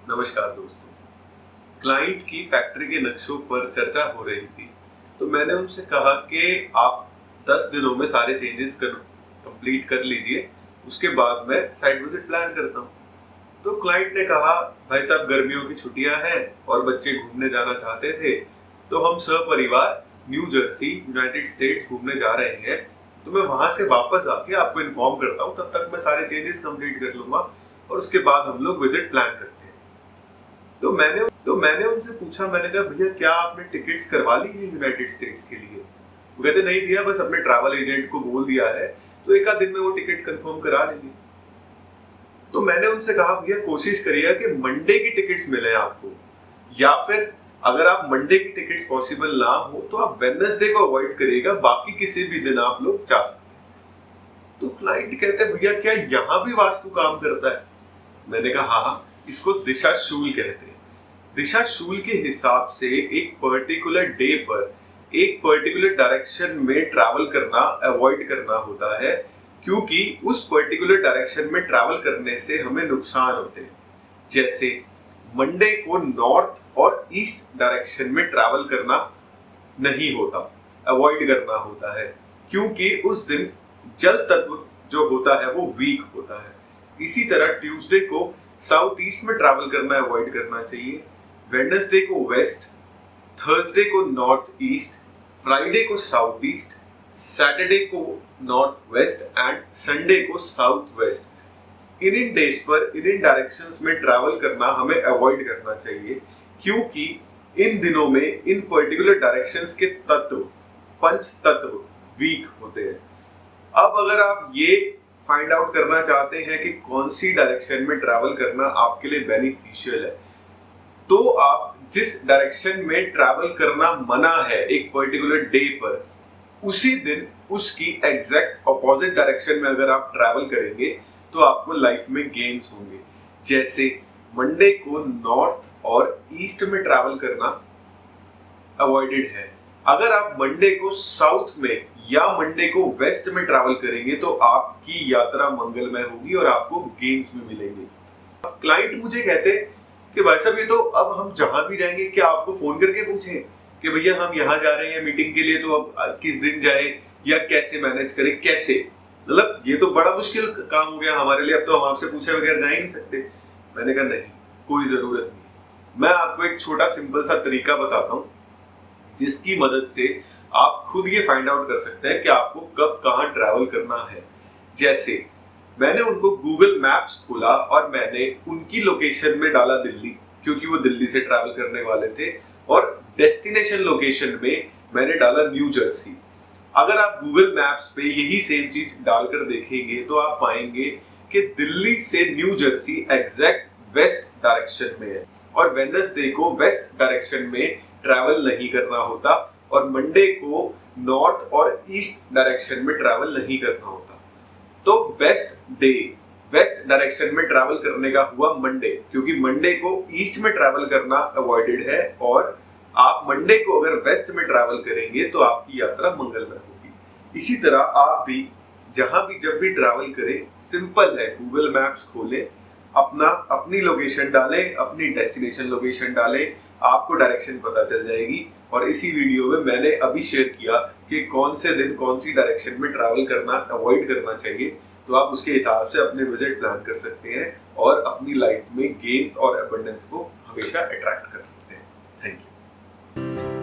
नमस्कार दोस्तों। क्लाइंट की फैक्ट्री के नक्शों पर चर्चा हो रही थी, तो मैंने उनसे कहा कि आप 10 दिनों में सारे चेंजेस कंप्लीट कर लीजिए, उसके बाद मैं साइट विजिट प्लान करता हूँ। तो क्लाइंट ने कहा, भाई साहब गर्मियों की छुट्टियां हैं और बच्चे घूमने जाना चाहते थे, तो हम सपरिवार न्यू जर्सी यूनाइटेड स्टेट्स घूमने जा रहे हैं, तो मैं वहां से वापस आके आपको इन्फॉर्म करता हूँ, तब तक मैं सारे चेंजेस कंप्लीट कर लूंगा और उसके बाद हम लोग विजिट प्लान करते हैं। तो मैंने उनसे पूछा, मैंने कहा भैया क्या आपने टिकट्स करवा ली है यूनाइटेड स्टेट्स के लिए? वो कहते नहीं भैया, बस अपने ट्रैवल एजेंट को बोल दिया है, तो एक आध दिन में वो टिकट कंफर्म करा लेंगे। तो मैंने उनसे कहा भैया कोशिश करिए कि मंडे की टिकट्स मिले आपको, या फिर अगर आप मंडे की टिकट्स पॉसिबल ना हो तो आप वेडनेसडे को अवॉइड करिएगा, बाकी किसी भी दिन आप लोग जा सकते हैं। तो क्लाइंट कहते हैं भैया क्या यहाँ भी वास्तु काम करता है? मैंने कहा हाँ, इसको दिशा शूल कहते हैं। दिशा शूल के हिसाब से एक पर्टिकुलर डे पर एक पर्टिकुलर डायरेक्शन में ट्रैवल करना अवॉइड करना होता है, क्योंकि उस पर्टिकुलर डायरेक्शन में ट्रैवल करने से हमें नुकसान होते हैं। जैसे मंडे को नॉर्थ और ईस्ट डायरेक्शन में ट्रैवल करना नहीं होता, अवॉइड करना होता है, क्योंकि उस दिन जल तत्व जो होता है वो वीक होता है। इसी तरह ट्यूसडे को साउथ ईस्ट में ट्रैवल करना अवॉइड करना चाहिए, वेडनेसडे को वेस्ट, थर्सडे को नॉर्थ ईस्ट, फ्राइडे को साउथ ईस्ट, सैटरडे को नॉर्थ वेस्ट एंड संडे को साउथ वेस्ट। इन डेज पर इन डायरेक्शंस में ट्रैवल करना हमें अवॉइड करना चाहिए, क्योंकि इन दिनों में इन पर्टिकुलर डायरेक्शंस के तत्व, पंच तत्व वीक होते हैं। अब अगर आप ये फाइंड आउट करना चाहते हैं कि कौन सी डायरेक्शन में ट्रैवल करना आपके लिए बेनिफिशियल है, तो आप जिस डायरेक्शन में ट्रैवल करना मना है एक पर्टिकुलर डे पर, उसी दिन उसकी एग्जैक्ट अपोजिट डायरेक्शन में अगर आप ट्रैवल करेंगे तो आपको लाइफ में गेन्स होंगे। जैसे मंडे को नॉर्थ और ईस्ट में ट्रैवल करना अवॉइडेड है। अगर आप मंडे को साउथ में या मंडे को वेस्ट में ट्रैवल करेंगे तो आपकी यात्रा मंगलमय होगी और आपको गेन्स भी मिलेंगे। क्लाइंट मुझे कहते कि भाई साहब ये तो अब हम जहां भी जाएंगे क्या आपको फोन करके पूछें कि भैया हम यहाँ जा रहे हैं मीटिंग के लिए, तो अब किस दिन जाए या कैसे मैनेज करें, कैसे? मतलब ये तो बड़ा मुश्किल काम हो गया हमारे लिए, अब तो हम आपसे पूछे बगैर जा ही नहीं सकते। मैंने कहा नहीं, कोई जरूरत नहीं, मैं आपको एक छोटा सिंपल सा तरीका बताता हूँ जिसकी मदद से आप खुद ये फाइंड आउट कर सकते हैं कि आपको कब कहाँ ट्रैवल करना है। जैसे मैंने उनको गूगल मैप्स खोला और मैंने उनकी लोकेशन में डाला दिल्ली, क्योंकि वो दिल्ली से ट्रैवल करने वाले थे, और डेस्टिनेशन लोकेशन में मैंने डाला न्यू जर्सी। अगर आप गूगल मैप्स पे यही सेम चीज डालकर देखेंगे तो आप पाएंगे कि दिल्ली से new Jersey exact west direction में है, और वेडनेसडे को वेस्ट डायरेक्शन में ट्रैवल नहीं करना होता, और मंडे को नॉर्थ और ईस्ट डायरेक्शन में ट्रैवल नहीं करना होता। तो बेस्ट डे वेस्ट डायरेक्शन में ट्रैवल करने का हुआ मंडे, क्योंकि मंडे को ईस्ट में ट्रैवल करना अवॉइडेड है, और आप मंडे को अगर वेस्ट में ट्रैवल करेंगे तो आपकी यात्रा मंगलमय होगी। इसी तरह आप भी जहां भी जब भी ट्रैवल करें, सिंपल है, गूगल मैप्स खोलें, अपनी लोकेशन डालें, अपनी डेस्टिनेशन लोकेशन डालें, आपको डायरेक्शन पता चल जाएगी। और इसी वीडियो में मैंने अभी शेयर किया कि कौन से दिन कौन सी डायरेक्शन में ट्रैवल करना अवॉइड करना चाहिए, तो आप उसके हिसाब से अपने विजिट प्लान कर सकते हैं और अपनी लाइफ में गेन्स और अबंडेंस को हमेशा अट्रैक्ट कर सकते हैं। Thank you.